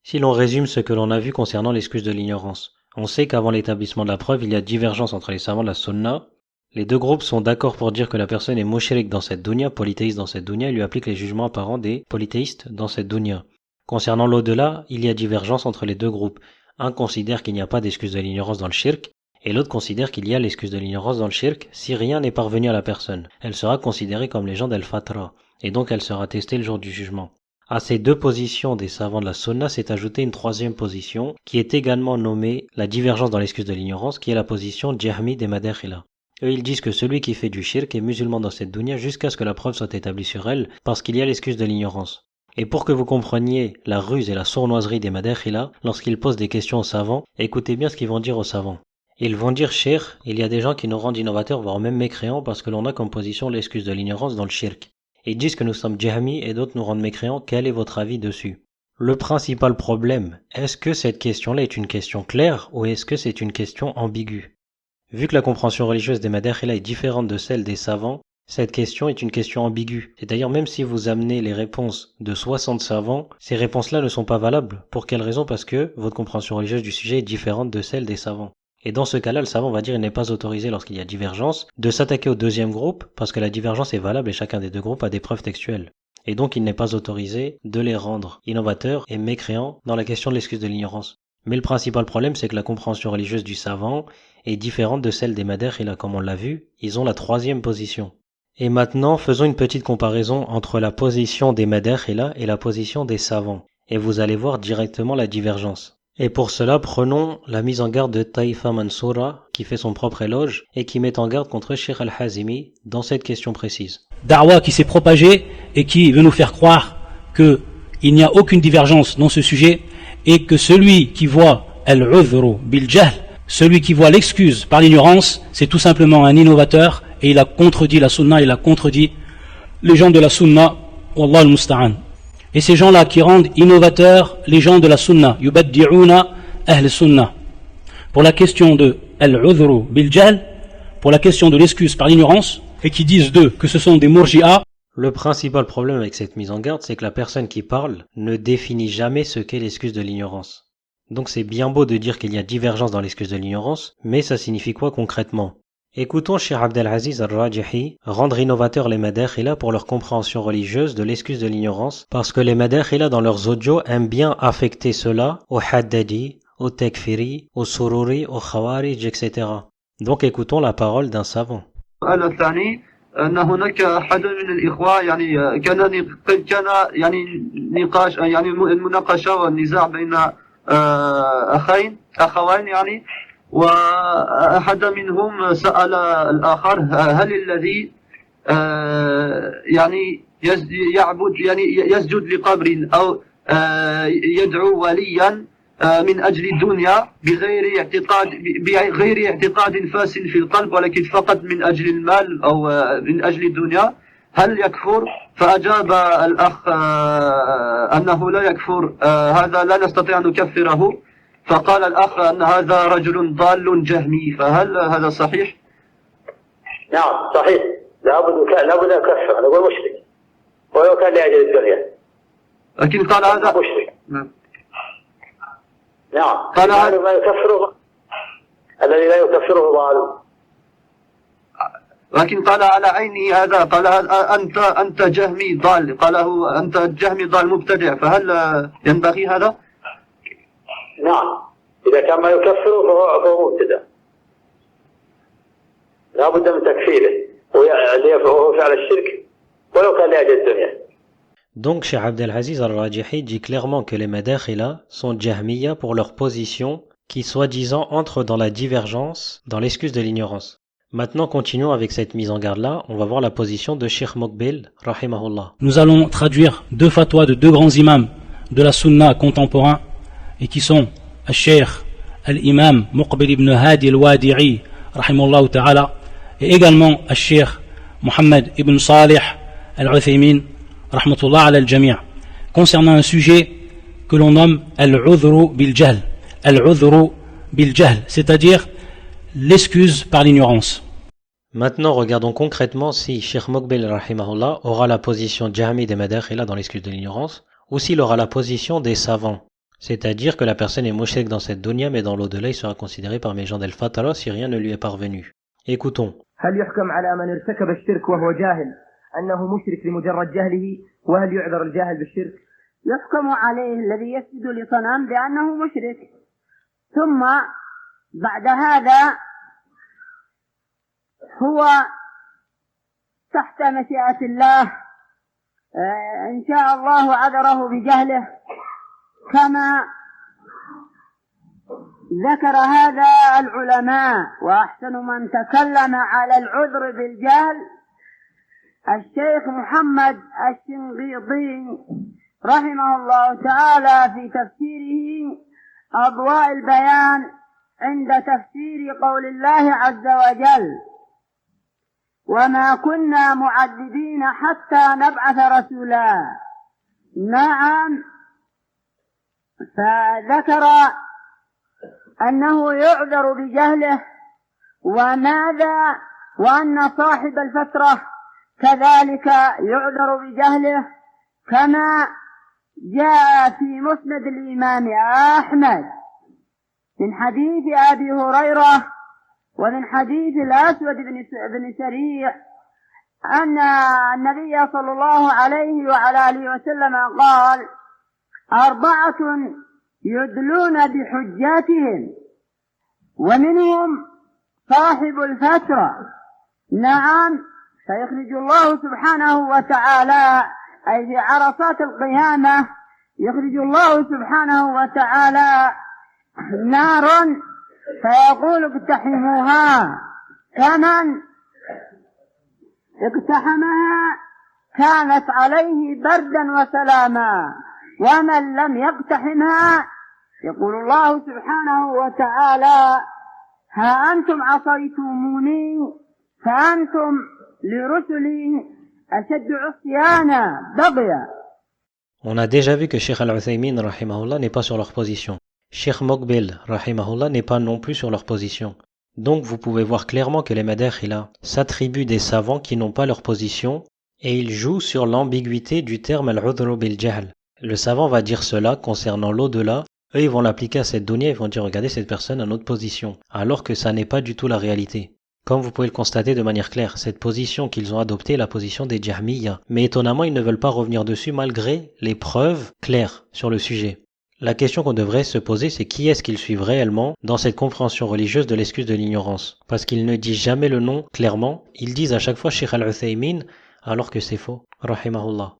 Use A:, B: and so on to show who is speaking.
A: Si l'on résume ce que l'on a vu concernant l'excuse de l'ignorance, on sait qu'avant l'établissement de la preuve, il y a divergence entre les savants de la sunna. Les deux groupes sont d'accord pour dire que la personne est mushrik dans cette dunya, polythéiste dans cette dunya, et lui applique les jugements apparents des polythéistes dans cette dunya. Concernant l'au-delà, il y a divergence entre les deux groupes. Un considère qu'il n'y a pas d'excuse de l'ignorance dans le shirk, et l'autre considère qu'il y a l'excuse de l'ignorance dans le shirk si rien n'est parvenu à la personne. Elle sera considérée comme les gens d'Al-Fatra, et donc elle sera testée le jour du jugement. À ces deux positions des savants de la sunna s'est ajoutée une troisième position, qui est également nommée la divergence dans l'excuse de l'ignorance, qui est la position Jahmi des Madakhila. Eux, ils disent que celui qui fait du shirk est musulman dans cette dunya jusqu'à ce que la preuve soit établie sur elle, parce qu'il y a l'excuse de l'ignorance. Et pour que vous compreniez la ruse et la sournoiserie des Madakhila, lorsqu'ils posent des questions aux savants, écoutez bien ce qu'ils vont dire aux savants. Ils vont dire, Cheikh, il y a des gens qui nous rendent innovateurs, voire même mécréants, parce que l'on a comme position l'excuse de l'ignorance dans le shirk. Ils disent que nous sommes jahmi et d'autres nous rendent mécréants, quel est votre avis dessus? Le principal problème, est-ce que cette question-là est une question claire ou est-ce que c'est une question ambiguë? Vu que la compréhension religieuse des Madakhila est différente de celle des savants, cette question est une question ambiguë. C'est-à-dire même si vous amenez les réponses de 60 savants, ces réponses-là ne sont pas valables. Pour quelle raison? Parce que votre compréhension religieuse du sujet est différente de celle des savants. Et dans ce cas-là, le savant va dire qu'il n'est pas autorisé lorsqu'il y a divergence de s'attaquer au deuxième groupe parce que la divergence est valable et chacun des deux groupes a des preuves textuelles. Et donc il n'est pas autorisé de les rendre innovateurs et mécréants dans la question de l'excuse de l'ignorance. Mais le principal problème, c'est que la compréhension religieuse du savant est différente de celle des Madakhila, comme on l'a vu, ils ont la troisième position. Et maintenant, faisons une petite comparaison entre la position des Madakhila et la position des savants. Et vous allez voir directement la divergence. Et pour cela, prenons la mise en garde de Taïfa Mansoura, qui fait son propre éloge, et qui met en garde contre Sheikh Al-Hazimi dans cette question précise.
B: Da'wa qui s'est propagée et qui veut nous faire croire qu'il n'y a aucune divergence dans ce sujet, et que celui qui voit Al-Udhru bil-Jahl, celui qui voit l'excuse par l'ignorance, c'est tout simplement un innovateur, et il a contredit la sunna, il a contredit les gens de la sunna, Wallah al-Musta'an. Et ces gens-là qui rendent innovateurs les gens de la sunna, yubaddi'una ahl sunna. Pour la question de al-udhru bil-jahl, pour la question de l'excuse par l'ignorance, et qui disent d'eux que ce sont des murji'a.
A: Le principal problème avec cette mise en garde, c'est que la personne qui parle ne définit jamais ce qu'est l'excuse de l'ignorance. Donc c'est bien beau de dire qu'il y a divergence dans l'excuse de l'ignorance, mais ça signifie quoi concrètement? Écoutons Cheikh Abdelaziz al-Rajihi rendre innovateurs les Madakhila pour leur compréhension religieuse de l'excuse de l'ignorance, parce que les Madakhila dans leurs audios aiment bien affecter cela au Haddadi, au Takfiri, au Sururi, au Khawarij, etc. Donc écoutons la parole d'un savant.
C: أن هناك أحد من الإخوة يعني كان نقاش يعني المناقشة والنزاع بين أخوين يعني وأحد منهم سأل الآخر هل الذي يعني يعبد يعني يسجد لقبر أو يدعو وليا من أجل الدنيا بغير اعتقاد فاسد في القلب ولكن فقط من أجل المال أو من أجل الدنيا هل يكفر؟ فأجاب الأخ أنه لا يكفر هذا لا نستطيع أن نكفره فقال الأخ أن هذا رجل ضال جهمي فهل هذا صحيح؟
D: نعم صحيح لابد يكفر نقول مشرك ولو كان لأجل الدنيا
C: لكن قال هذا
D: مشرك نعم قال هذا لا يكفره الذي لا يكفره ضال
C: لكن قال على عيني هذا قال أنت جهمي ضال قاله أنت جهمي ضال مبتدع فهل ينبغي هذا؟
D: نعم إذا كان ما يكفره فهو مبتدع لا بد من تكفيره وهو فعل الشرك ولو كان لأجل الدنيا.
A: Donc Cheikh Abdelaziz al-Rajihi dit clairement que les Madakhila sont Jahmiya pour leur position qui soi-disant entre dans la divergence, dans l'excuse de l'ignorance. Maintenant continuons avec cette mise en garde-là, on va voir la position de Cheikh Mokbil, rahimahullah.
B: Nous allons traduire deux fatwas de deux grands imams de la sunna contemporain et qui sont al-Cheikh al-Imam Muqbil ibn Hadi al-Wadi'i, rahimahullah ta'ala, et également al-Cheikh Muhammad ibn Salih al-Uthaymin, rahmatullah ala al-Jami', concernant un sujet que l'on nomme al-udhru bil-jahl. Al-udhru bil-jahl, c'est-à-dire l'excuse par l'ignorance.
A: Maintenant, regardons concrètement si Cheikh Mokbil rahimahullah aura la position Jahmi des Madakhila dans l'excuse de l'ignorance, ou s'il aura la position des savants. C'est-à-dire que la personne est mushrik dans cette dunya, mais dans l'au-delà, il sera considéré parmi les gens d'El-Fatara si rien ne lui est parvenu. Écoutons.
E: هل يحكم على من ارتكب الشرك وهو جاهل أنه مشرك لمجرد جهله وهل يعذر الجاهل بالشرك؟
F: يحكم عليه الذي يسجد لصنم بأنه مشرك، ثم بعد هذا هو تحت مشيئة الله، إن شاء الله عذره بجهله كما ذكر هذا العلماء. وأحسن من تكلم على العذر بالجهل الشيخ محمد الشنقيطي رحمه الله تعالى في تفسيره أضواء البيان عند تفسير قول الله عز وجل: وما كنا معذبين حتى نبعث رسولا. نعم، فذكر أنه يعذر بجهله، وماذا وأن صاحب الفترة كذلك يعذر بجهله، كما جاء في مسند الإمام أحمد من حديث أبي هريرة ومن حديث الأسود بن سريع أن النبي صلى الله عليه وعلى آله وسلم قال: 4 يدلون بحجاتهم ومنهم صاحب الفترة. نعم، فيخرج الله سبحانه وتعالى أي في عرصات القيامة يخرج الله سبحانه وتعالى نار فيقول: اقتحموها، فمن اقتحمها كانت عليه بردا وسلاما، ومن لم يقتحمها يقول الله سبحانه وتعالى: ها أنتم عصيتموني فأنتم لرسلي أشد عصيانا بغيا.
A: On a déjà vu que Cheikh Al-Uthaymin rahimahullah n'est pas sur leur position. Cheikh Mokbel rahimahullah n'est pas non plus sur leur position. Donc vous pouvez voir clairement que les Madakhila s'attribuent des savants qui n'ont pas leur position et ils jouent sur l'ambiguïté du terme al-udhru bil-jahl. Le savant va dire cela concernant l'au-delà, eux ils vont l'appliquer à cette dunya, ils vont dire regardez cette personne a notre position, alors que ça n'est pas du tout la réalité. Comme vous pouvez le constater de manière claire, cette position qu'ils ont adoptée est la position des Jahmiyya. Mais étonnamment, ils ne veulent pas revenir dessus malgré les preuves claires sur le sujet. La question qu'on devrait se poser, c'est qui est-ce qu'ils suivent réellement dans cette compréhension religieuse de l'excuse de l'ignorance. Parce qu'ils ne disent jamais le nom clairement, ils disent à chaque fois Cheikh Al-Uthaymin alors que c'est faux. Rahimahullah.